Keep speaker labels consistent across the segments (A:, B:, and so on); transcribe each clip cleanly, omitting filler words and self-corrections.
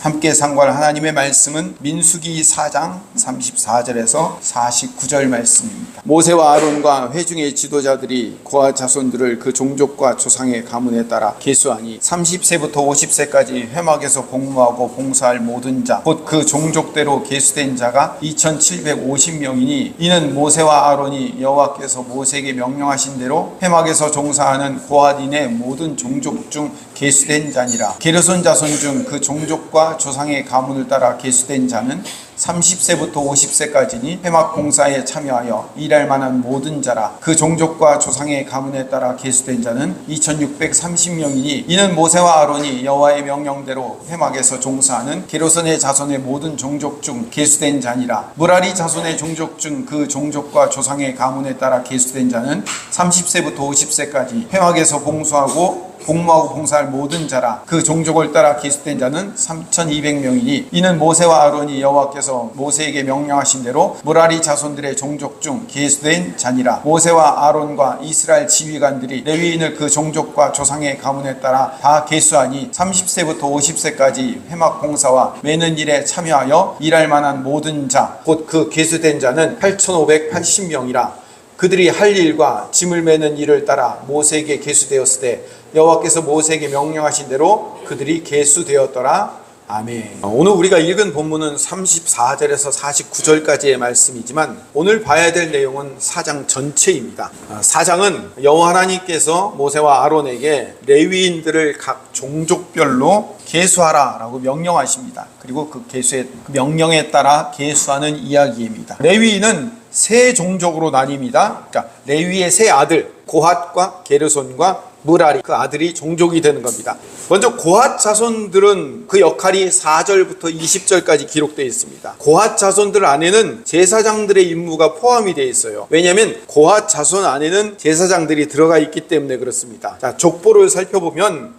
A: 함께 상고할 하나님의 말씀은 민수기 4장 34절에서 49절 말씀입니다. 모세와 아론과 회중의 지도자들이 고아 자손들을 그 종족과 조상의 가문에 따라 계수하니 30세부터 50세까지 회막에서 복무하고 봉사할 모든 자 곧 그 종족대로 계수된 자가 2750명이니 이는 모세와 아론이 여호와께서 모세에게 명령하신 대로 회막에서 종사하는 고아인의 모든 종족 중 계수된 자니라. 게르손 자손 중 그 종족과 조상의 가문을 따라 계수된 자는 30세부터 50세까지니 회막 봉사에 참여하여 일할 만한 모든 자라. 그 종족과 조상의 가문에 따라 계수된 자는 2630명이니 이는 모세와 아론이 여호와의 명령대로 회막에서 종사하는 게르손의 자손의 모든 종족 중 계수된 자니라. 무라리 자손의 종족 중 그 종족과 조상의 가문에 따라 계수된 자는 30세부터 50세까지 회막에서 복무하고 봉사할 모든 자라. 그 종족을 따라 계수된 자는 3200명이니 이는 모세와 아론이 여호와께서 모세에게 명령하신 대로 무라리 자손들의 종족 중 계수된 자니라. 모세와 아론과 이스라엘 지휘관들이 레위인을 그 종족과 조상의 가문에 따라 다 계수하니 30세부터 50세까지 회막 봉사와 매는 일에 참여하여 일할 만한 모든 자 곧 그 계수된 자는 8580명이라. 그들이 할 일과 짐을 매는 일을 따라 모세에게 계수되었으되 여호와께서 모세에게 명령하신 대로 그들이 계수되었더라. 아멘. 오늘 우리가 읽은 본문은 34절에서 49절까지의 말씀이지만 오늘 봐야 될 내용은 4장 전체입니다. 4장은 여호와 하나님께서 모세와 아론에게 레위인들을 각 종족별로 계수하라 라고 명령하십니다. 그리고 그 명령에 따라 계수하는 이야기입니다. 레위인은 세 종족으로 나뉩니다. 그러니까 레위의 세 아들 고핫과 게르손과 무라리, 그 아들이 종족이 되는 겁니다. 먼저 고핫 자손들은 그 역할이 4절부터 20절까지 기록되어 있습니다. 고핫 자손들 안에는 제사장들의 임무가 포함이 되어 있어요. 왜냐하면 고핫 자손 안에는 제사장들이 들어가 있기 때문에 그렇습니다. 자, 족보를 살펴보면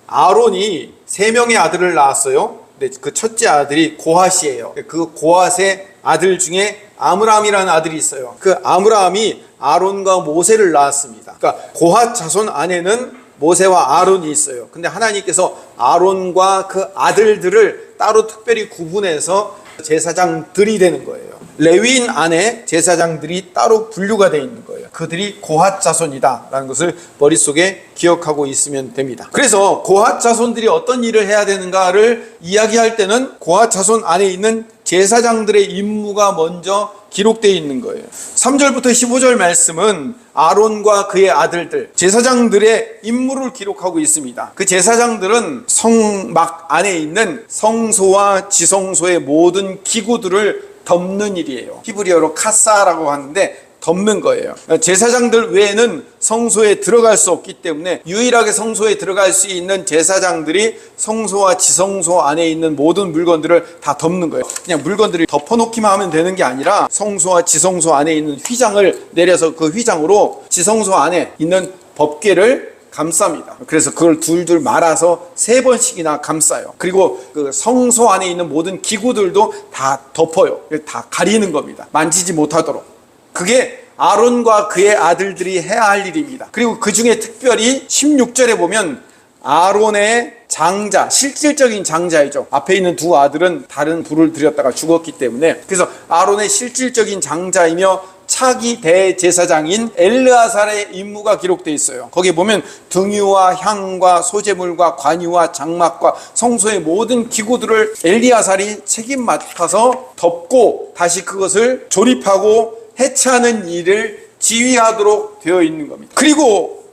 A: 아론이 3명의 아들을 낳았어요. 근데 그 첫째 아들이 고핫이에요. 그 고핫의 아들 중에 아므람이라는 아들이 있어요. 그 아므람이 아론과 모세를 낳았습니다. 그러니까 고핫 자손 안에는 모세와 아론이 있어요. 근데 하나님께서 아론과 그 아들들을 따로 특별히 구분해서 제사장들이 되는 거예요. 레위인 안에 제사장들이 따로 분류가 되어 있는 거예요. 그들이 고핫 자손이다 라는 것을 머릿속에 기억하고 있으면 됩니다. 그래서 고핫 자손들이 어떤 일을 해야 되는가를 이야기할 때는 고핫 자손 안에 있는 제사장들의 임무가 먼저 기록되어 있는 거예요. 3절부터 15절 말씀은 아론과 그의 아들들, 제사장들의 임무를 기록하고 있습니다. 그 제사장들은 성막 안에 있는 성소와 지성소의 모든 기구들을 덮는 일이에요. 히브리어로 카사라고 하는데 덮는 거예요. 제사장들 외에는 성소에 들어갈 수 없기 때문에 유일하게 성소에 들어갈 수 있는 제사장들이 성소와 지성소 안에 있는 모든 물건들을 다 덮는 거예요. 그냥 물건들을 덮어놓기만 하면 되는 게 아니라 성소와 지성소 안에 있는 휘장을 내려서 그 휘장으로 지성소 안에 있는 법궤를 감쌉니다. 그래서 그걸 둘둘 말아서 3번씩이나 감싸요. 그리고 그 성소 안에 있는 모든 기구들도 다 덮어요. 다 가리는 겁니다. 만지지 못하도록. 그게 아론과 그의 아들들이 해야 할 일입니다. 그리고 그 중에 특별히 16절에 보면 아론의 장자, 실질적인 장자이죠. 앞에 있는 두 아들은 다른 불을 들였다가 죽었기 때문에, 그래서 아론의 실질적인 장자이며 차기 대제사장인 엘르아살의 임무가 기록되어 있어요. 거기에 보면 등유와 향과 소제물과 관유와 장막과 성소의 모든 기구들을 엘리아살이 책임 맡아서 덮고 다시 그것을 조립하고 해체하는 일을 지휘하도록 되어 있는 겁니다. 그리고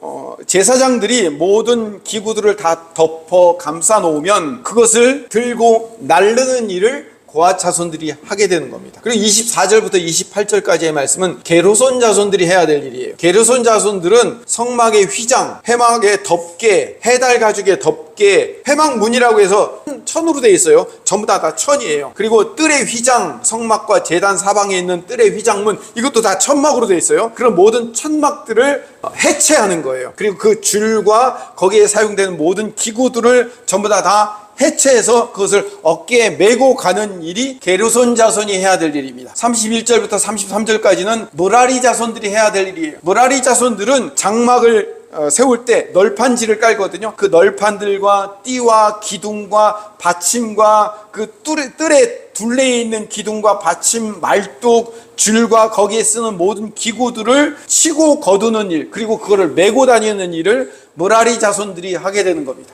A: 제사장들이 모든 기구들을 다 덮어 감싸 놓으면 그것을 들고 나르는 일을 고핫 자손들이 하게 되는 겁니다. 그리고 24절부터 28절까지의 말씀은 게르손 자손들이 해야 될 일이에요. 게르손 자손들은 성막의 휘장, 회막의 덮개, 해달 가죽의 덮개, 회막문이라고 해서 천으로 되어 있어요. 전부 다 천이에요. 그리고 뜰의 휘장, 성막과 제단 사방에 있는 뜰의 휘장문, 이것도 다 천막으로 되어 있어요. 그런 모든 천막들을 해체하는 거예요. 그리고 그 줄과 거기에 사용되는 모든 기구들을 전부 다 해체해서 그것을 어깨에 메고 가는 일이 게르손 자손이 해야 될 일입니다. 31절부터 33절까지는 무라리 자손들이 해야 될 일이에요. 무라리 자손들은 장막을 세울 때 널판지를 깔거든요. 그 널판들과 띠와 기둥과 받침과 그 뜰에 둘레에 있는 기둥과 받침, 말뚝, 줄과 거기에 쓰는 모든 기구들을 치고 거두는 일, 그리고 그거를 메고 다니는 일을 므라리 자손들이 하게 되는 겁니다.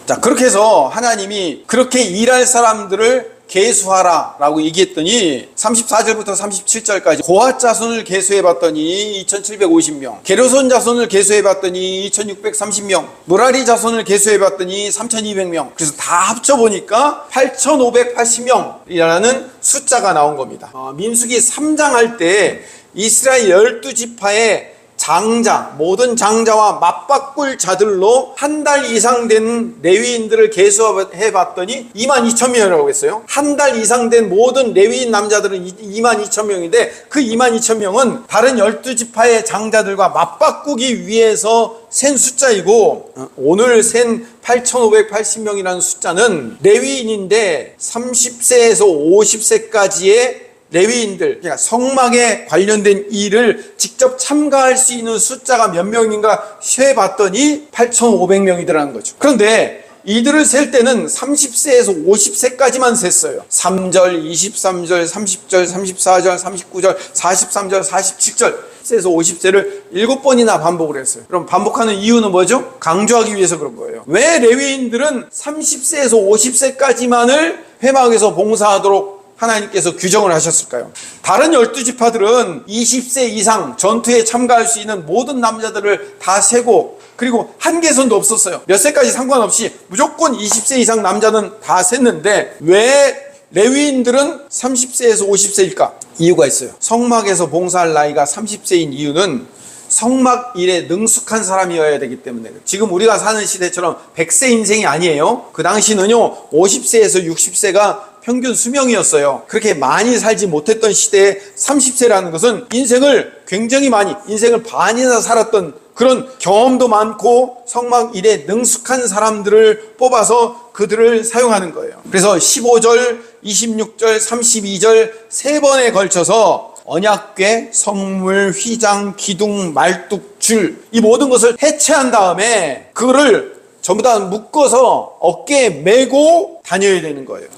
A: 자, 그렇게 해서 하나님이 그렇게 일할 사람들을 계수하라 라고 얘기했더니 34절부터 37절까지 고핫 자손을 계수해봤더니 2750명, 게르손 자손을 계수해봤더니 2630명, 므라리 자손을 계수해봤더니 3200명. 그래서 다 합쳐보니까 8580명이라는 숫자가 나온 겁니다. 민수기 3장 할 때 이스라엘 12지파의 장자, 모든 장자와 맞바꿀 자들로 한 달 이상 된 레위인들을 계수해봤더니 22,000명이라고 했어요. 한 달 이상 된 모든 레위인 남자들은 22,000명인데 그 22,000명은 다른 12지파의 장자들과 맞바꾸기 위해서 센 숫자이고, 오늘 센 8,580명이라는 숫자는 레위인인데 30세에서 50세까지의 레위인들, 그러니까 성막에 관련된 일을 직접 참가할 수 있는 숫자가 몇 명인가 세봤더니 8,500명이더라는 거죠. 그런데 이들을 셀 때는 30세에서 50세까지만 셌어요. 3절, 23절, 30절, 34절, 39절, 43절, 47절 10세에서 50세를 7번이나 반복을 했어요. 그럼 반복하는 이유는 뭐죠? 강조하기 위해서 그런 거예요. 왜 레위인들은 30세에서 50세까지만을 회막에서 봉사하도록 하나님께서 규정을 하셨을까요? 다른 12지파들은 20세 이상 전투에 참가할 수 있는 모든 남자들을 다 세고, 그리고 한계선도 없었어요. 몇 세까지 상관없이 무조건 20세 이상 남자는 다 셌는데 왜 레위인들은 30세에서 50세일까? 이유가 있어요. 성막에서 봉사할 나이가 30세인 이유는 성막 일에 능숙한 사람이어야 되기 때문에. 지금 우리가 사는 시대처럼 100세 인생이 아니에요. 그 당시는요 50세에서 60세가 평균 수명이었어요. 그렇게 많이 살지 못했던 시대에 30세라는 것은 인생을 굉장히 많이, 인생을 반이나 살았던 그런 경험도 많고 성막 일에 능숙한 사람들을 뽑아서 그들을 사용하는 거예요. 그래서 15절, 26절, 32절 세 번에 걸쳐서 언약궤, 성물, 휘장, 기둥, 말뚝, 줄, 이 모든 것을 해체한 다음에 그거를 전부 다 묶어서 어깨에 메고 다녀야 되는 거예요.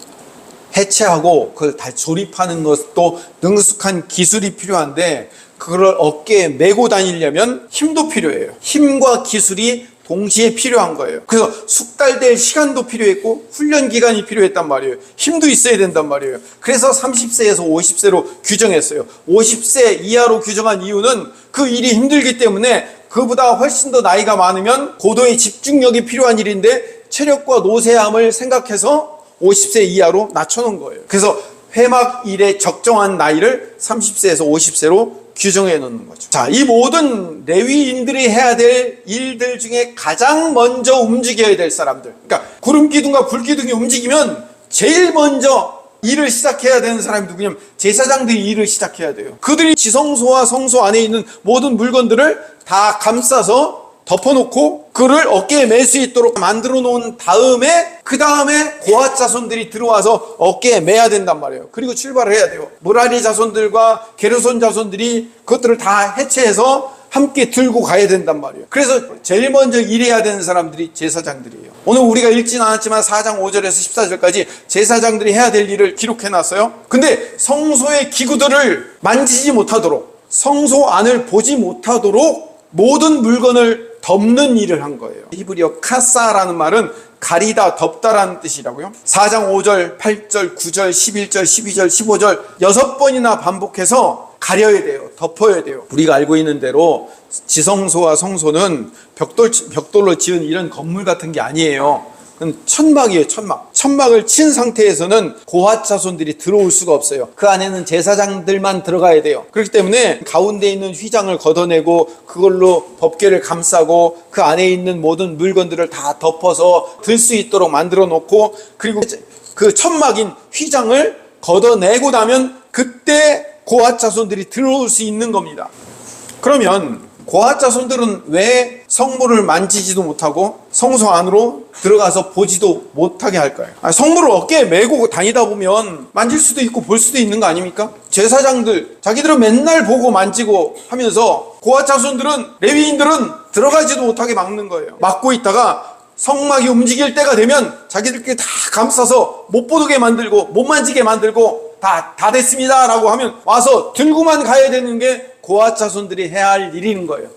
A: 해체하고 그걸 다 조립하는 것도 능숙한 기술이 필요한데, 그걸 어깨에 메고 다니려면 힘도 필요해요. 힘과 기술이 동시에 필요한 거예요. 그래서 숙달될 시간도 필요했고 훈련 기간이 필요했단 말이에요. 힘도 있어야 된단 말이에요. 그래서 30세에서 50세로 규정했어요. 50세 이하로 규정한 이유는 그 일이 힘들기 때문에, 그보다 훨씬 더 나이가 많으면 고도의 집중력이 필요한 일인데 체력과 노쇠함을 생각해서 50세 이하로 낮춰놓은 거예요. 그래서 회막 일에 적정한 나이를 30세에서 50세로 규정해 놓는 거죠. 자, 이 모든 레위인들이 해야 될 일들 중에 가장 먼저 움직여야 될 사람들, 그러니까 구름 기둥과 불 기둥이 움직이면 제일 먼저 일을 시작해야 되는 사람이 누구냐면 제사장들이 일을 시작해야 돼요. 그들이 지성소와 성소 안에 있는 모든 물건들을 다 감싸서 덮어놓고 그를 어깨에 맬 수 있도록 만들어 놓은 다음에, 그 다음에 고핫 자손들이 들어와서 어깨에 매야 된단 말이에요. 그리고 출발을 해야 돼요. 므라리 자손들과 게르손 자손들이 그것들을 다 해체해서 함께 들고 가야 된단 말이에요. 그래서 제일 먼저 일해야 되는 사람들이 제사장들이에요. 오늘 우리가 읽지는 않았지만 4장 5절에서 14절까지 제사장들이 해야 될 일을 기록해놨어요. 근데 성소의 기구들을 만지지 못하도록, 성소 안을 보지 못하도록 모든 물건을 덮는 일을 한 거예요. 히브리어 카사라는 말은 가리다, 덮다라는 뜻이라고요. 4장 5절, 8절, 9절, 11절, 12절, 15절 6번이나 반복해서 가려야 돼요. 덮어야 돼요. 우리가 알고 있는 대로 지성소와 성소는 벽돌로 지은 이런 건물 같은 게 아니에요. 그건 천막이에요. 천막을 친 상태에서는 고핫 자손들이 들어올 수가 없어요. 그 안에는 제사장들만 들어가야 돼요. 그렇기 때문에 가운데 있는 휘장을 걷어내고 그걸로 법궤를 감싸고 그 안에 있는 모든 물건들을 다 덮어서 들 수 있도록 만들어 놓고, 그리고 그 천막인 휘장을 걷어내고 나면 그때 고핫 자손들이 들어올 수 있는 겁니다. 그러면 고핫 자손들은 왜 성물을 만지지도 못하고 성소 안으로 들어가서 보지도 못하게 할까요? 성물을 어깨에 메고 다니다 보면 만질 수도 있고 볼 수도 있는 거 아닙니까? 제사장들 자기들은 맨날 보고 만지고 하면서 고핫 자손들은, 레위인들은 들어가지도 못하게 막는 거예요. 막고 있다가 성막이 움직일 때가 되면 자기들끼리 다 감싸서 못 보게 만들고 못 만지게 만들고 다 됐습니다 라고 하면 와서 들고만 가야 되는 게 고앗 자손들이 해야 할 일인 거예요.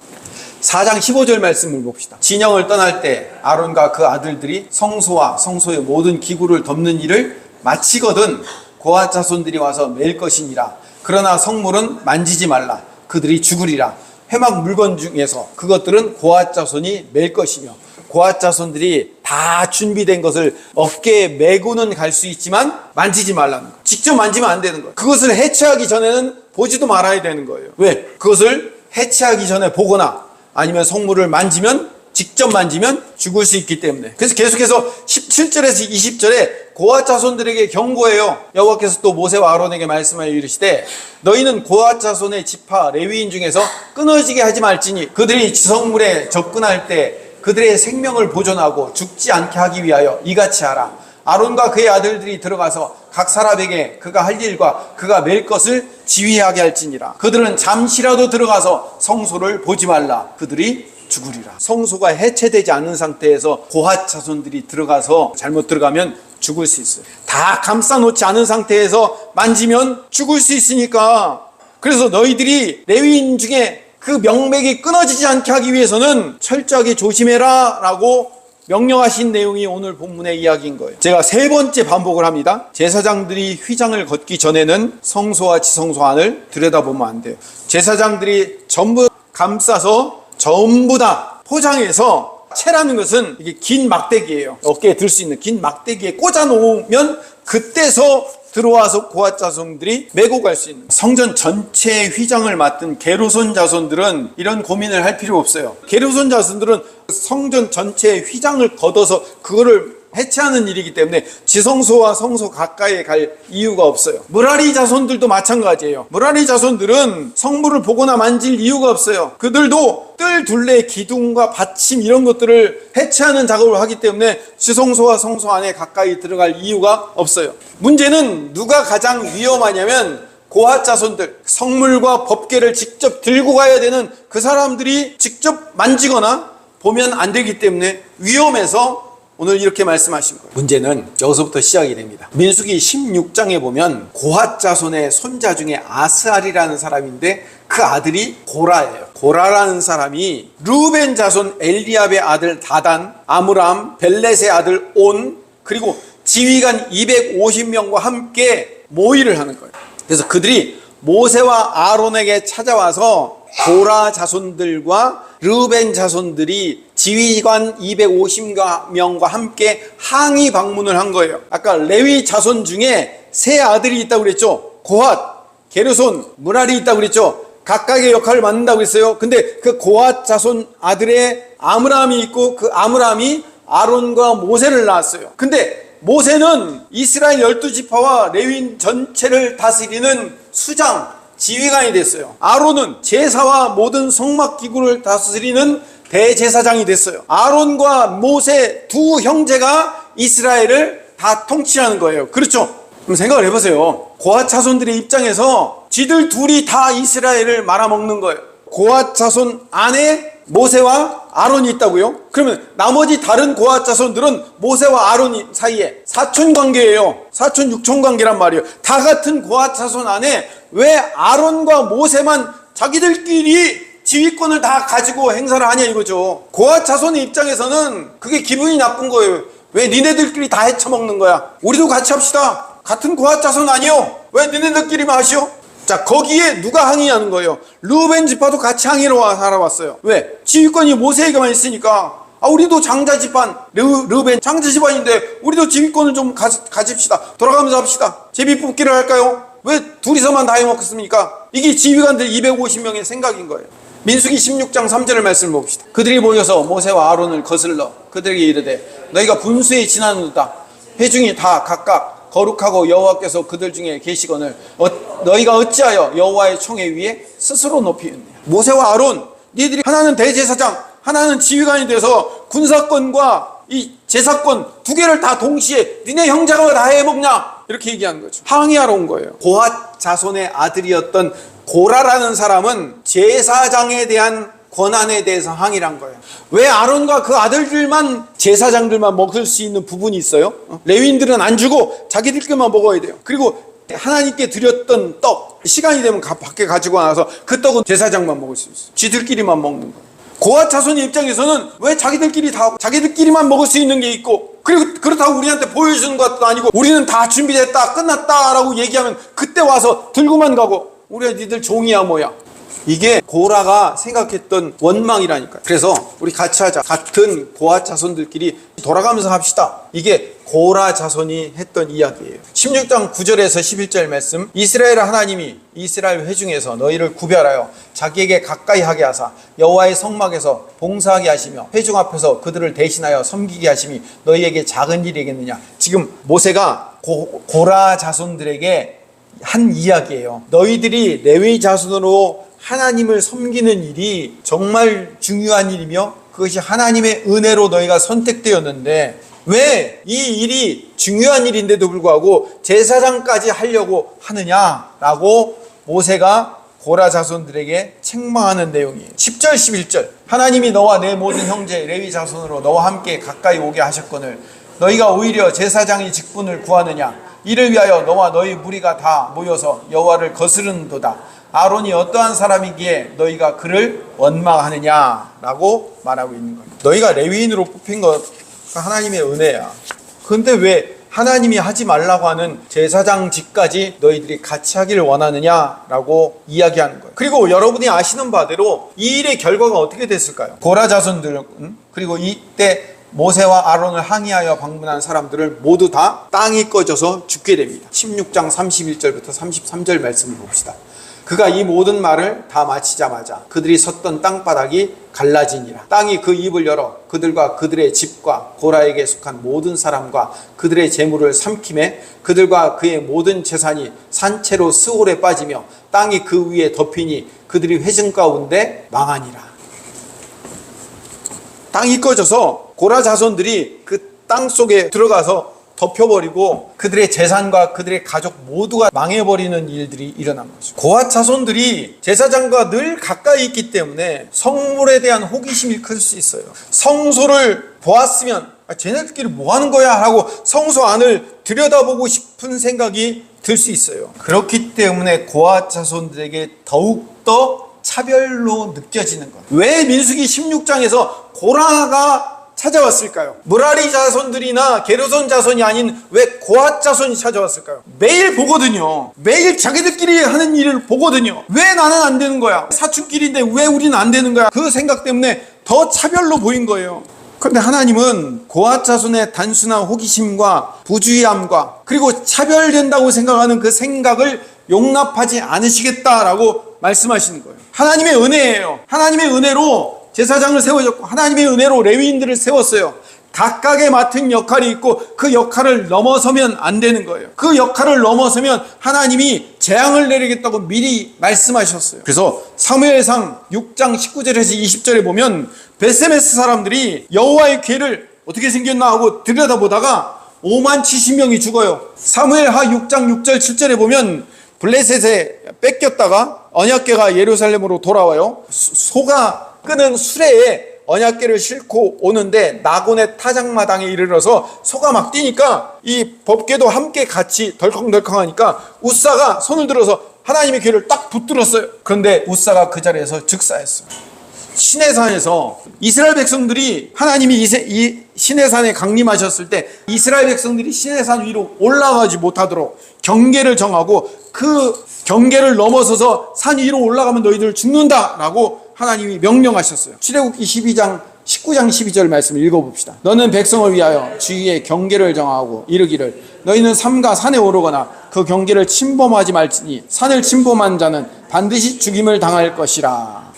A: 4장 15절 말씀을 봅시다. 진영을 떠날 때 아론과 그 아들들이 성소와 성소의 모든 기구를 덮는 일을 마치거든 고앗 자손들이 와서 맬 것이니라. 그러나 성물은 만지지 말라. 그들이 죽으리라. 회막 물건 중에서 그것들은 고앗 자손이 맬 것이며 고앗 자손들이 다 준비된 것을 어깨에 메고는 갈 수 있지만 만지지 말라는 거예요. 직접 만지면 안 되는 거예요. 그것을 해체하기 전에는 보지도 말아야 되는 거예요. 왜? 그것을 해체하기 전에 보거나 아니면 성물을 만지면 직접 만지면 죽을 수 있기 때문에. 그래서 계속해서 17절에서 20절에 고앗 자손들에게 경고해요. 여호와께서 또 모세와 아론에게 말씀하여 이르시되 너희는 고앗 자손의 지파 레위인 중에서 끊어지게 하지 말지니 그들이 지성물에 접근할 때 그들의 생명을 보존하고 죽지 않게 하기 위하여 이같이 하라. 아론과 그의 아들들이 들어가서 각 사람에게 그가 할 일과 그가 맬 것을 지휘하게 할지니라. 그들은 잠시라도 들어가서 성소를 보지 말라. 그들이 죽으리라. 성소가 해체되지 않은 상태에서 고앗 자손들이 들어가서 잘못 들어가면 죽을 수 있어요. 다 감싸놓지 않은 상태에서 만지면 죽을 수 있으니까. 그래서 너희들이 레위인 중에 그 명맥이 끊어지지 않게 하기 위해서는 철저하게 조심해라 라고 명령하신 내용이 오늘 본문의 이야기인 거예요. 제가 3번째 반복을 합니다. 제사장들이 휘장을 걷기 전에는 성소와 지성소 안을 들여다보면 안 돼요. 제사장들이 전부 감싸서 전부 다 포장해서 채라는 것은 이게 긴 막대기예요. 어깨에 들 수 있는 긴 막대기에 꽂아 놓으면 그때서 들어와서 고앗 자손들이 메고 갈 수 있는. 성전 전체의 휘장을 맡은 게르손 자손들은 이런 고민을 할 필요 없어요. 게르손 자손들은 성전 전체의 휘장을 걷어서 그거를 해체하는 일이기 때문에 지성소와 성소 가까이에 갈 이유가 없어요. 므라리 자손들도 마찬가지예요. 므라리 자손들은 성물을 보거나 만질 이유가 없어요. 그들도 뜰 둘레 기둥과 받침 이런 것들을 해체하는 작업을 하기 때문에 지성소와 성소 안에 가까이 들어갈 이유가 없어요. 문제는 누가 가장 위험하냐면 고앗 자손들, 성물과 법궤를 직접 들고 가야 되는 그 사람들이 직접 만지거나 보면 안 되기 때문에 위험해서 오늘 이렇게 말씀하신 거예요. 문제는 여기서부터 시작이 됩니다. 민수기 16장에 보면 고앗 자손의 손자 중에 아스알이라는 사람인데 그 아들이 고라예요. 고라라는 사람이 루벤 자손 엘리압의 아들 다단, 아므람, 벨렛의 아들 온, 그리고 지휘관 250명과 함께 모의를 하는 거예요. 그래서 그들이 모세와 아론에게 찾아와서 고라 자손들과 르벤 자손들이 지휘관 250명과 함께 항의 방문을 한 거예요. 아까 레위 자손 중에 세 아들이 있다고 그랬죠. 고앗, 게르손, 므라리 있다고 그랬죠. 각각의 역할을 맡는다고 했어요. 근데 그 고앗 자손 아들의 아므람이 있고 그 아므람이 아론과 모세를 낳았어요. 근데 모세는 이스라엘 12지파와 레위인 전체를 다스리는 수장, 지휘관이 됐어요. 아론은 제사와 모든 성막기구를 다스리는 대제사장이 됐어요. 아론과 모세 두 형제가 이스라엘을 다 통치하는 거예요. 그렇죠? 그럼 생각을 해보세요. 고앗 자손들의 입장에서 지들 둘이 다 이스라엘을 말아먹는 거예요. 고앗 자손 안에 모세와 아론이 있다고요? 그러면 나머지 다른 고앗 자손들은 모세와 아론 사이에 사촌 관계예요. 사촌 육촌 관계란 말이에요. 다 같은 고앗 자손 안에 왜 아론과 모세만 자기들끼리 지휘권을 다 가지고 행사를 하냐 이거죠. 고앗 자손의 입장에서는 그게 기분이 나쁜 거예요. 왜 니네들끼리 다 헤쳐먹는 거야? 우리도 같이 합시다. 같은 고앗 자손 아니요? 왜 니네들끼리만 하시오? 자, 거기에 누가 항의하는 거예요? 르벤 지파도 같이 항의로 살아왔어요. 왜? 지휘권이 모세에게만 있으니까. 우리도 장자 집안, 르벤 장자 집안인데 우리도 지휘권을 좀 가집시다. 돌아가면서 합시다. 제비 뽑기를 할까요? 왜 둘이서만 다 해먹겠습니까? 이게 지휘관들 250명의 생각인 거예요. 민수기 16장 3절을 말씀을 봅시다. 그들이 모여서 모세와 아론을 거슬러 그들에게 이르되 너희가 분수에 지나는도다. 회중이 다 각각 거룩하고 여호와께서 그들 중에 계시거늘 너희가 어찌하여 여호와의 총회 위에 스스로 높이느냐. 모세와 아론, 니들이 하나는 대제사장, 하나는 지휘관이 돼서 군사권과 이 제사권 두 개를 다 동시에 니네 형제가 다 해먹냐, 이렇게 얘기하는 거죠. 항의하러 온 거예요. 고앗 자손의 아들이었던 고라라는 사람은 제사장에 대한 권한에 대해서 항의한 거예요. 왜 아론과 그 아들들만, 제사장들만 먹을 수 있는 부분이 있어요? 레위인들은 안 주고 자기들끼리만 먹어야 돼요. 그리고 하나님께 드렸던 떡, 시간이 되면 밖에 가지고 나서 그 떡은 제사장만 먹을 수 있어요. 지들끼리만 먹는 거예요. 고핫 자손의 입장에서는 왜 자기들끼리만 먹을 수 있는 게 있고, 그리고 그렇다고 우리한테 보여주는 것도 아니고 우리는 다 준비됐다, 끝났다 라고 얘기하면 그때 와서 들고만 가고 우리가 니들 종이야 뭐야. 이게 고라가 생각했던 원망이라니까요. 그래서 우리 같이 하자. 같은 고핫 자손들끼리 돌아가면서 합시다. 이게 고라 자손이 했던 이야기예요. 16장 9절에서 11절 말씀, 이스라엘 하나님이 이스라엘 회중에서 너희를 구별하여 자기에게 가까이 하게 하사 여호와의 성막에서 봉사하게 하시며 회중 앞에서 그들을 대신하여 섬기게 하심이 너희에게 작은 일이겠느냐. 지금 모세가 고라 자손들에게 한 이야기예요. 너희들이 레위 자손으로 하나님을 섬기는 일이 정말 중요한 일이며 그것이 하나님의 은혜로 너희가 선택되었는데 왜 이 일이 중요한 일인데도 불구하고 제사장까지 하려고 하느냐라고 모세가 고라 자손들에게 책망하는 내용이에요. 10절 11절, 하나님이 너와 내 모든 형제 레위 자손으로 너와 함께 가까이 오게 하셨거늘 너희가 오히려 제사장의 직분을 구하느냐. 이를 위하여 너와 너희 무리가 다 모여서 여호와를 거스르는도다. 아론이 어떠한 사람이기에 너희가 그를 원망하느냐라고 말하고 있는 거예요. 너희가 레위인으로 뽑힌 것 하나님의 은혜야. 그런데 왜 하나님이 하지 말라고 하는 제사장직까지 너희들이 같이 하기를 원하느냐라고 이야기하는 거예요. 그리고 여러분이 아시는 바대로 이 일의 결과가 어떻게 됐을까요? 고라 자손들은 그리고 이때 모세와 아론을 항의하여 방문한 사람들을 모두 다 땅이 꺼져서 죽게 됩니다. 16장 31절부터 33절 말씀을 봅시다. 그가 이 모든 말을 다 마치자마자 그들이 섰던 땅바닥이 갈라지니라. 땅이 그 입을 열어 그들과 그들의 집과 고라에게 속한 모든 사람과 그들의 재물을 삼키매 그들과 그의 모든 재산이 산채로 스올에 빠지며 땅이 그 위에 덮이니 그들이 회중 가운데 망하니라. 땅이 꺼져서 고라 자손들이 그 땅 속에 들어가서 덮여버리고 그들의 재산과 그들의 가족 모두가 망해버리는 일들이 일어난 거죠. 고핫 자손들이 제사장과 늘 가까이 있기 때문에 성물에 대한 호기심이 클 수 있어요. 성소를 보았으면 쟤네들끼리 뭐 하는 거야 하고 성소 안을 들여다보고 싶은 생각이 들 수 있어요. 그렇기 때문에 고핫 자손들에게 더욱더 차별로 느껴지는 거예요. 왜 민수기 16장에서 고라가 찾아왔을까요? 무라리 자손들이나 게르손 자손이 아닌 왜 고핫 자손이 찾아왔을까요? 매일 보거든요. 매일 자기들끼리 하는 일을 보거든요. 왜 나는 안 되는 거야? 사촌끼리인데 왜 우리는 안 되는 거야? 그 생각 때문에 더 차별로 보인 거예요. 그런데 하나님은 고핫 자손의 단순한 호기심과 부주의함과 그리고 차별된다고 생각하는 그 생각을 용납하지 않으시겠다라고 말씀하시는 거예요. 하나님의 은혜예요. 하나님의 은혜로 제사장을 세워줬고 하나님의 은혜로 레위인들을 세웠어요. 각각의 맡은 역할이 있고 그 역할을 넘어서면 안 되는 거예요. 그 역할을 넘어서면 하나님이 재앙을 내리겠다고 미리 말씀하셨어요. 그래서 사무엘상 6장 19절에서 20절에 보면 베세메스 사람들이 여호와의 궤를 어떻게 생겼나 하고 들여다보다가 5만 70명이 죽어요. 사무엘하 6장 6절 7절에 보면 블레셋에 뺏겼다가 언약궤가 예루살렘으로 돌아와요. 소가 끄는 수레에 언약궤를 싣고 오는데 나곤의 타작마당에 이르러서 소가 막 뛰니까 이 법궤도 함께 같이 덜컹덜컹하니까 우사가 손을 들어서 하나님의 궤를 딱 붙들었어요. 그런데 우사가 그 자리에서 즉사했어요. 시내산에서 이스라엘 백성들이 하나님이 이 시내산에 강림하셨을 때 이스라엘 백성들이 시내산 위로 올라가지 못하도록 경계를 정하고 그 경계를 넘어서서 산 위로 올라가면 너희들 죽는다라고 하나님이 명령하셨어요. 출애굽기 19장 12절 말씀을 읽어봅시다. 너는 백성을 위하여 주위에 경계를 정하고 이르기를 너희는 삼가 산에 오르거나 그 경계를 침범하지 말지니 산을 침범한 자는 반드시 죽임을 당할 것이라.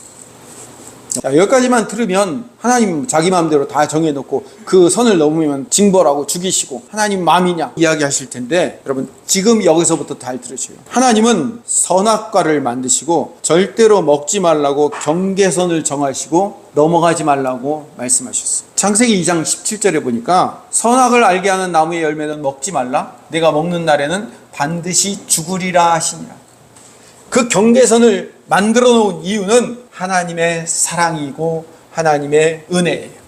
A: 자, 여기까지만 들으면 하나님 자기 마음대로 다 정해놓고 그 선을 넘으면 징벌하고 죽이시고 하나님 마음이냐 이야기하실 텐데 여러분 지금 여기서부터 잘 들으세요. 하나님은 선악과를 만드시고 절대로 먹지 말라고 경계선을 정하시고 넘어가지 말라고 말씀하셨어요. 창세기 2장 17절에 보니까 선악을 알게 하는 나무의 열매는 먹지 말라. 내가 먹는 날에는 반드시 죽으리라 하시니라. 그 경계선을 만들어 놓은 이유는 하나님의 사랑이고 하나님의 은혜예요.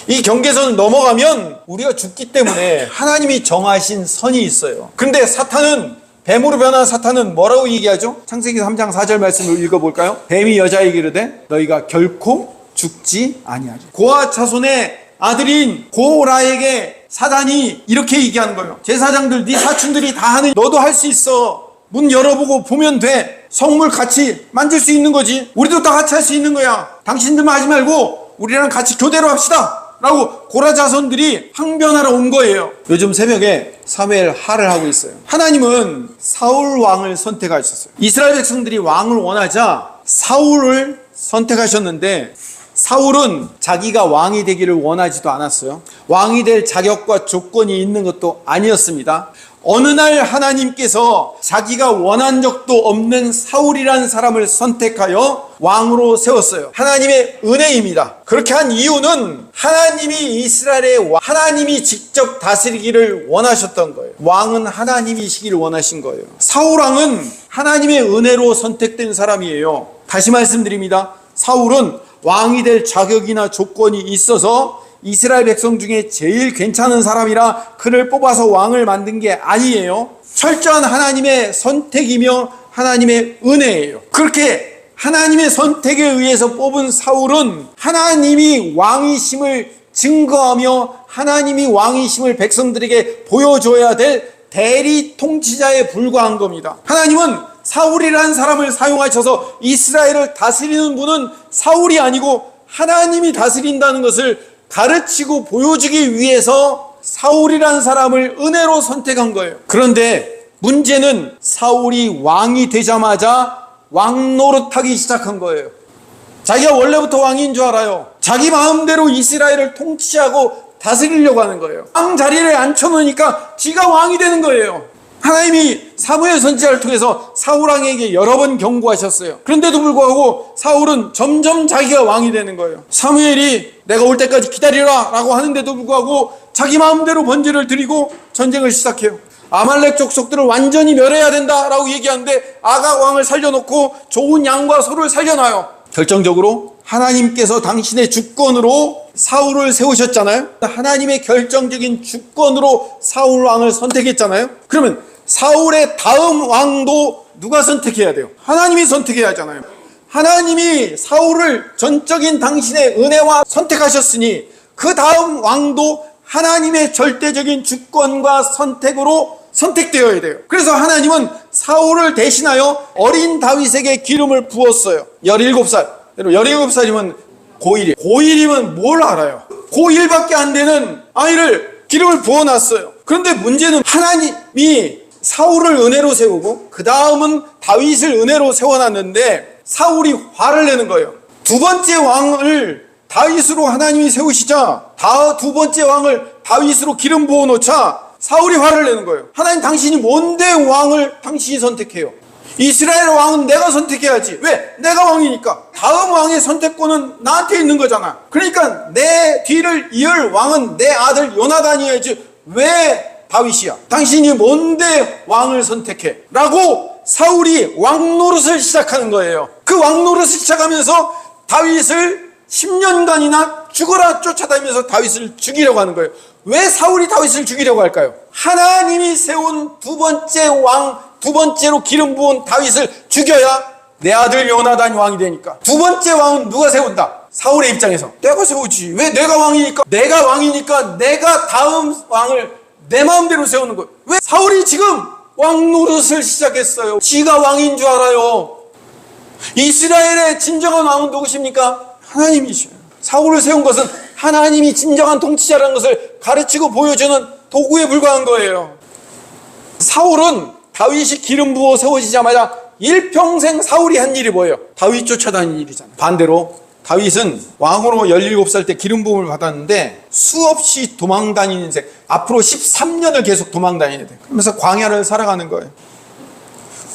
A: 이 경계선을 넘어가면 우리가 죽기 때문에 하나님이 정하신 선이 있어요. 그런데 사탄은, 뱀으로 변한 사탄은 뭐라고 얘기하죠? 창세기 3장 4절 말씀을 읽어볼까요? 뱀이 여자에게 이르되 너희가 결코 죽지 아니하리. 고아 자손의 아들인 고라에게 사단이 이렇게 얘기하는 거예요. 제사장들, 네 사촌들이 다 하는 너도 할 수 있어. 문 열어보고 보면 돼. 성물 같이 만질 수 있는 거지. 우리도 다 같이 할 수 있는 거야. 당신들만 하지 말고 우리랑 같이 교대로 합시다 라고 고라 자손들이 항변하러 온 거예요. 요즘 새벽에 사무엘 하를 하고 있어요. 하나님은 사울 왕을 선택하셨어요. 이스라엘 백성들이 왕을 원하자 사울을 선택하셨는데, 사울은 자기가 왕이 되기를 원하지도 않았어요. 왕이 될 자격과 조건이 있는 것도 아니었습니다. 어느 날 하나님께서 자기가 원한 적도 없는 사울이라는 사람을 선택하여 왕으로 세웠어요. 하나님의 은혜입니다. 그렇게 한 이유는 하나님이 이스라엘의 하나님이 직접 다스리기를 원하셨던 거예요. 왕은 하나님이시기를 원하신 거예요. 사울 왕은 하나님의 은혜로 선택된 사람이에요. 다시 말씀드립니다. 사울은 왕이 될 자격이나 조건이 있어서 이스라엘 백성 중에 제일 괜찮은 사람이라 그를 뽑아서 왕을 만든 게 아니에요. 철저한 하나님의 선택이며 하나님의 은혜예요. 그렇게 하나님의 선택에 의해서 뽑은 사울은 하나님이 왕이심을 증거하며 하나님이 왕이심을 백성들에게 보여줘야 될 대리 통치자에 불과한 겁니다. 하나님은 사울이라는 사람을 사용하셔서 이스라엘을 다스리는 분은 사울이 아니고 하나님이 다스린다는 것을 가르치고 보여주기 위해서 사울이라는 사람을 은혜로 선택한 거예요. 그런데 문제는 사울이 왕이 되자마자 왕 노릇하기 시작한 거예요. 자기가 원래부터 왕인 줄 알아요. 자기 마음대로 이스라엘을 통치하고 다스리려고 하는 거예요. 왕 자리에 앉혀놓으니까 지가 왕이 되는 거예요. 하나님이 사무엘 선지자를 통해서 사울 왕에게 여러 번 경고하셨어요. 그런데도 불구하고 사울은 점점 자기가 왕이 되는 거예요. 사무엘이 내가 올 때까지 기다리라 라고 하는데도 불구하고 자기 마음대로 번제를 드리고 전쟁을 시작해요. 아말렉 족속들을 완전히 멸해야 된다라고 얘기하는데 아각 왕을 살려놓고 좋은 양과 소를 살려놔요. 결정적으로 하나님께서 당신의 주권으로 사울을 세우셨잖아요. 하나님의 결정적인 주권으로 사울 왕을 선택했잖아요. 그러면 사울의 다음 왕도 누가 선택해야 돼요? 하나님이 선택해야 하잖아요. 하나님이 사울을 전적인 당신의 은혜와 선택하셨으니 그 다음 왕도 하나님의 절대적인 주권과 선택으로 선택되어야 돼요. 그래서 하나님은 사울을 대신하여 어린 다윗에게 기름을 부었어요. 17살. 17살이면 고1이에요. 고1이면 뭘 알아요? 고1밖에 안 되는 아이를 기름을 부어놨어요. 그런데 문제는 하나님이 사울을 은혜로 세우고 그 다음은 다윗을 은혜로 세워놨는데 사울이 화를 내는 거예요. 두 번째 왕을 다윗으로 하나님이 세우시자 두 번째 왕을 다윗으로 기름 부어놓자 사울이 화를 내는 거예요. 하나님, 당신이 뭔데 왕을 당신이 선택해요? 이스라엘 왕은 내가 선택해야지. 왜? 내가 왕이니까. 다음 왕의 선택권은 나한테 있는 거잖아. 그러니까 내 뒤를 이을 왕은 내 아들 요나단이어야지. 왜 다윗이야? 당신이 뭔데 왕을 선택해? 라고 사울이 왕 노릇을 시작하는 거예요. 그 왕 노릇을 시작하면서 다윗을 10년간이나 죽어라 쫓아다니면서 다윗을 죽이려고 하는 거예요. 왜 사울이 다윗을 죽이려고 할까요? 하나님이 세운 두 번째 왕, 두 번째로 기름 부은 다윗을 죽여야 내 아들 요나단이 왕이 되니까. 두 번째 왕은 누가 세운다? 사울의 입장에서 내가 세우지. 왜? 내가 왕이니까. 내가 왕이니까 내가 다음 왕을 내 마음대로 세우는 거예요. 왜? 사울이 지금 왕 노릇을 시작했어요. 지가 왕인 줄 알아요. 이스라엘의 진정한 왕은 누구십니까? 하나님이셔요. 사울을 세운 것은 하나님이 진정한 통치자라는 것을 가르치고 보여주는 도구에 불과한 거예요. 사울은 다윗이 기름 부어 세워지자마자 일평생 사울이 한 일이 뭐예요? 다윗 쫓아다니는 일이잖아요. 반대로 다윗은 왕으로 17살 때 기름 부음을 받았는데 수없이 도망다니는 인생, 앞으로 13년을 계속 도망다녀야 돼요. 그러면서 광야를 살아가는 거예요.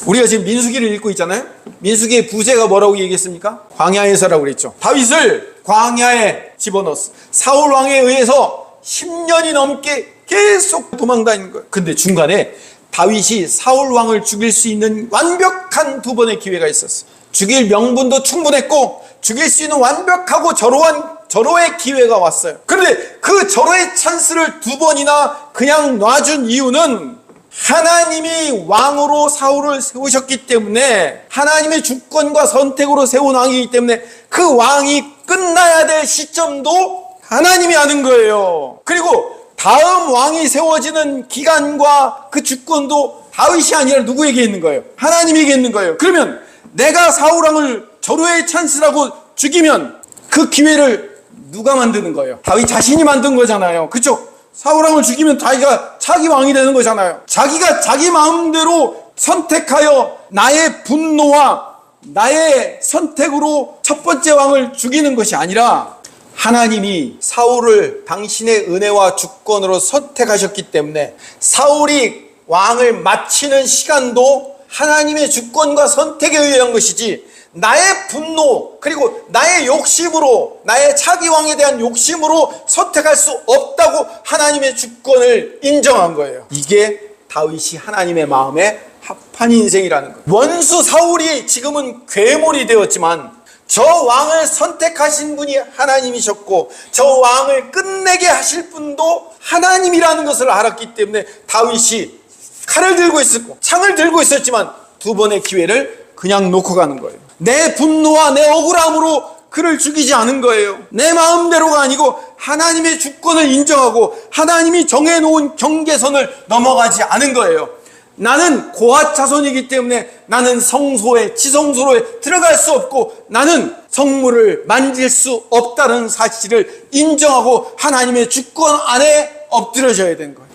A: 우리가 지금 민수기를 읽고 있잖아요. 민수기의 부제가 뭐라고 얘기했습니까? 광야에서라고 그랬죠. 다윗을 광야에 집어넣었어. 사울 왕에 의해서 10년이 넘게 계속 도망다니는 거예요. 근데 중간에 다윗이 사울 왕을 죽일 수 있는 완벽한 두 번의 기회가 있었어요. 죽일 명분도 충분했고 죽일 수 있는 완벽하고 절호의 기회가 왔어요. 그런데 그 절호의 찬스를 두 번이나 그냥 놔준 이유는 하나님이 왕으로 사울을 세우셨기 때문에, 하나님의 주권과 선택으로 세운 왕이기 때문에 그 왕이 끝나야 될 시점도 하나님이 아는 거예요. 그리고 다음 왕이 세워지는 기간과 그 주권도 다윗이 아니라 누구에게 있는 거예요? 하나님에게 있는 거예요. 그러면 내가 사울 왕을 절호의 찬스라고 죽이면 그 기회를 누가 만드는 거예요? 다윗 자신이 만든 거잖아요. 그렇죠? 사울 왕을 죽이면 자기가 차기 왕이 되는 거잖아요. 자기가 자기 마음대로 선택하여 나의 분노와 나의 선택으로 첫 번째 왕을 죽이는 것이 아니라 하나님이 사울을 당신의 은혜와 주권으로 선택하셨기 때문에 사울이 왕을 마치는 시간도 하나님의 주권과 선택에 의한 것이지, 나의 분노 그리고 나의 욕심으로, 나의 차기 왕에 대한 욕심으로 선택할 수 없다고 하나님의 주권을 인정한 거예요. 이게 다윗이 하나님의 마음에 합한 인생이라는 거예요. 원수 사울이 지금은 괴물이 되었지만 저 왕을 선택하신 분이 하나님이셨고 저 왕을 끝내게 하실 분도 하나님이라는 것을 알았기 때문에 다윗이 칼을 들고 있었고 창을 들고 있었지만 두 번의 기회를 그냥 놓고 가는 거예요. 내 분노와 내 억울함으로 그를 죽이지 않은 거예요. 내 마음대로가 아니고 하나님의 주권을 인정하고 하나님이 정해놓은 경계선을 넘어가지 않은 거예요. 나는 고핫 자손이기 때문에 나는 성소에, 지성소로에 들어갈 수 없고 나는 성물을 만질 수 없다는 사실을 인정하고 하나님의 주권 안에 엎드려져야 된 거예요.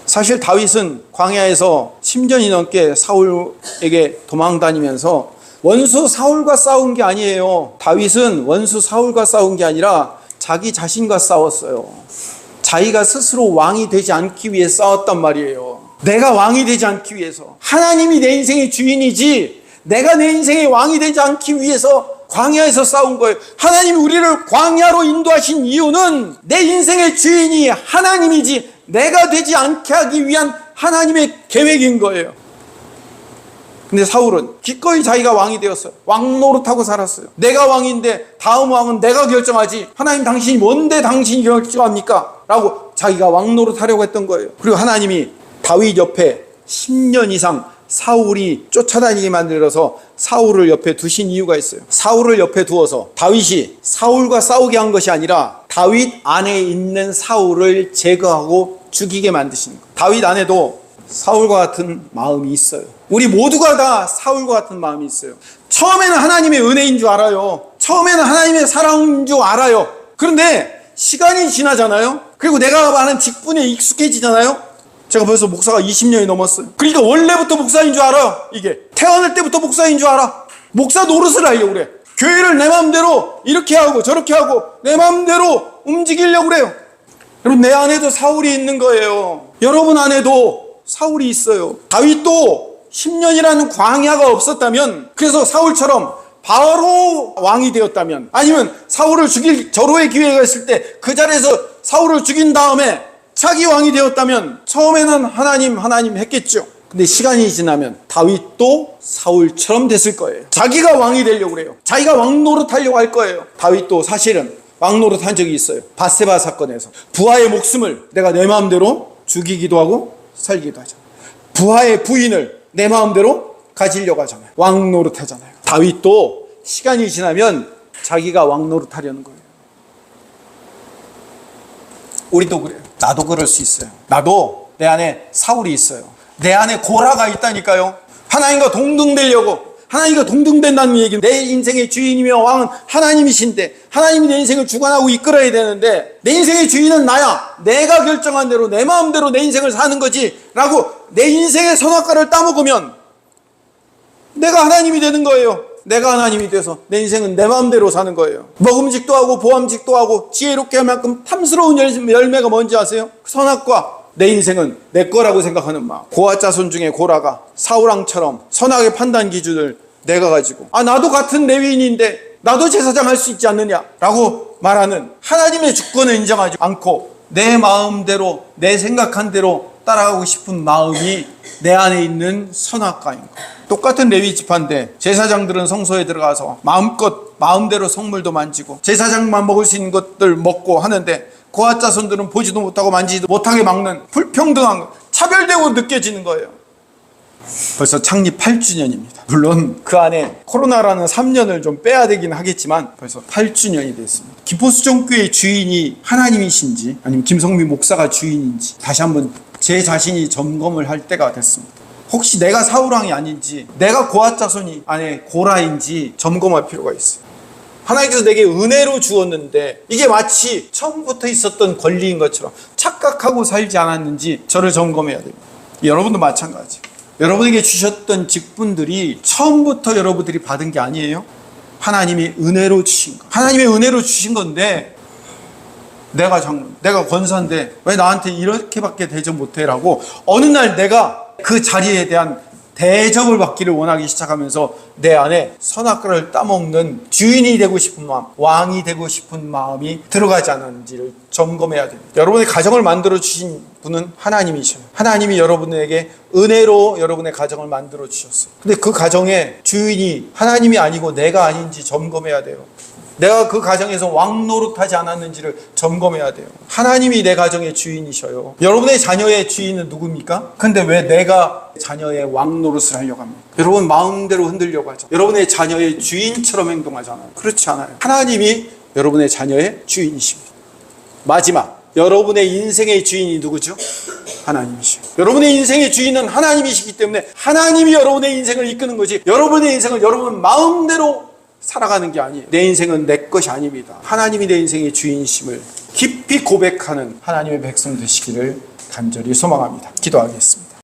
A: 사실 다윗은 광야에서 10년이 넘게 사울에게 도망다니면서 원수 사울과 싸운 게 아니에요. 다윗은 원수 사울과 싸운 게 아니라 자기 자신과 싸웠어요. 자기가 스스로 왕이 되지 않기 위해 싸웠단 말이에요. 내가 왕이 되지 않기 위해서. 하나님이 내 인생의 주인이지 내가 내 인생의 왕이 되지 않기 위해서 광야에서 싸운 거예요. 하나님이 우리를 광야로 인도하신 이유는 내 인생의 주인이 하나님이지 내가 되지 않게 하기 위한 하나님의 계획인 거예요. 근데 사울은 기꺼이 자기가 왕이 되었어요. 왕 노릇하고 살았어요. 내가 왕인데 다음 왕은 내가 결정하지, 하나님 당신이 뭔데 당신이 결정합니까? 라고 자기가 왕 노릇하려고 했던 거예요. 그리고 하나님이 다윗 옆에 10년 이상 사울이 쫓아다니게 만들어서 사울을 옆에 두신 이유가 있어요. 사울을 옆에 두어서 다윗이 사울과 싸우게 한 것이 아니라 다윗 안에 있는 사울을 제거하고 죽이게 만드시는 거예요. 다윗 안에도 사울과 같은 마음이 있어요. 우리 모두가 다 사울과 같은 마음이 있어요. 처음에는 하나님의 은혜인 줄 알아요. 처음에는 하나님의 사랑인 줄 알아요. 그런데 시간이 지나잖아요. 그리고 내가 하는 직분에 익숙해지잖아요. 제가 벌써 목사가 20년이 넘었어요. 그러니까 원래부터 목사인 줄 알아. 이게 태어날 때부터 목사인 줄 알아. 목사 노릇을 하려고 그래. 교회를 내 마음대로 이렇게 하고 저렇게 하고 내 마음대로 움직이려고 그래요. 여러분, 내 안에도 사울이 있는 거예요. 여러분 안에도 사울이 있어요. 다윗도 10년이라는 광야가 없었다면, 그래서 사울처럼 바로 왕이 되었다면, 아니면 사울을 죽일 절호의 기회가 있을 때 그 자리에서 사울을 죽인 다음에 차기 왕이 되었다면 처음에는 하나님 했겠죠. 근데 시간이 지나면 다윗도 사울처럼 됐을 거예요. 자기가 왕이 되려고 그래요. 자기가 왕 노릇하려고 할 거예요. 다윗도 사실은 왕 노릇한 적이 있어요. 밧세바 사건에서 부하의 목숨을 내가 내 마음대로 죽이기도 하고 살기도 하잖아요. 부하의 부인을 내 마음대로 가지려고 하잖아요. 왕 노릇하잖아요. 다윗도 시간이 지나면 자기가 왕 노릇하려는 거예요. 우리도 그래요. 나도 그럴 수 있어요. 나도 내 안에 사울이 있어요. 내 안에 고라가 있다니까요. 하나님과 동등되려고. 하나님과 동등된다는 얘기는 내 인생의 주인이며 왕은 하나님이신데 하나님이 내 인생을 주관하고 이끌어야 되는데 내 인생의 주인은 나야. 내가 결정한 대로 내 마음대로 내 인생을 사는 거지 라고 내 인생의 선악과를 따먹으면 내가 하나님이 되는 거예요. 내가 하나님이 돼서 내 인생은 내 마음대로 사는 거예요. 먹음직도 하고 보암직도 하고 지혜롭게 할 만큼 탐스러운 열매가 뭔지 아세요? 선악과. 내 인생은 내 거라고 생각하는 마음. 고아 자손 중에 고라가 사울왕처럼 선악의 판단 기준을 내가 가지고 나도 같은 레위인인데 나도 제사장 할 수 있지 않느냐 라고 말하는 하나님의 주권을 인정하지 않고 내 마음대로 내 생각한 대로 따라가고 싶은 마음이 내 안에 있는 선악과인 것. 똑같은 레위 지파인데 제사장들은 성소에 들어가서 마음대로 성물도 만지고 제사장만 먹을 수 있는 것들 먹고 하는데 고앗 자손들은 보지도 못하고 만지지도 못하게 막는 불평등한 차별되고 느껴지는 거예요. 벌써 창립 8주년입니다. 물론 그 안에 코로나라는 3년을 좀 빼야 되긴 하겠지만 벌써 8주년이 됐습니다. 기포수정교회 주인이 하나님이신지 아니면 김성미 목사가 주인인지 다시 한번 제 자신이 점검을 할 때가 됐습니다. 혹시 내가 사울왕이 아닌지, 내가 고앗 자손이 아니 고라인지 점검할 필요가 있어요. 하나님께서 내게 은혜로 주었는데 이게 마치 처음부터 있었던 권리인 것처럼 착각하고 살지 않았는지 저를 점검해야 됩니다. 여러분도 마찬가지. 여러분에게 주셨던 직분들이 처음부터 여러분들이 받은 게 아니에요. 하나님이 은혜로 주신 거. 하나님의 은혜로 주신 건데 내가 장로, 내가 권사인데 왜 나한테 이렇게밖에 대접 못해라고 어느 날 내가 그 자리에 대한 대접을 받기를 원하기 시작하면서 내 안에 선악과를 따먹는 주인이 되고 싶은 마음, 왕이 되고 싶은 마음이 들어가지 않았는지를 점검해야 됩니다. 여러분의 가정을 만들어 주신 분은 하나님이셔요. 하나님이 여러분에게 은혜로 여러분의 가정을 만들어 주셨어요. 근데 그 가정의 주인이 하나님이 아니고 내가 아닌지 점검해야 돼요. 내가 그 가정에서 왕 노릇하지 않았는지를 점검해야 돼요. 하나님이 내 가정의 주인이셔요. 여러분의 자녀의 주인은 누굽니까? 근데 왜 내가 자녀의 왕 노릇을 하려고 합니까? 여러분 마음대로 흔들려고 하죠. 여러분의 자녀의 주인처럼 행동하잖아요. 그렇지 않아요. 하나님이 여러분의 자녀의 주인이십니다. 마지막, 여러분의 인생의 주인이 누구죠? 하나님이시죠. 여러분의 인생의 주인은 하나님이시기 때문에 하나님이 여러분의 인생을 이끄는 거지, 여러분의 인생을 여러분 마음대로 살아가는 게 아니에요. 내 인생은 내 것이 아닙니다. 하나님이 내 인생의 주인이심을 깊이 고백하는 하나님의 백성 되시기를 간절히 소망합니다. 기도하겠습니다.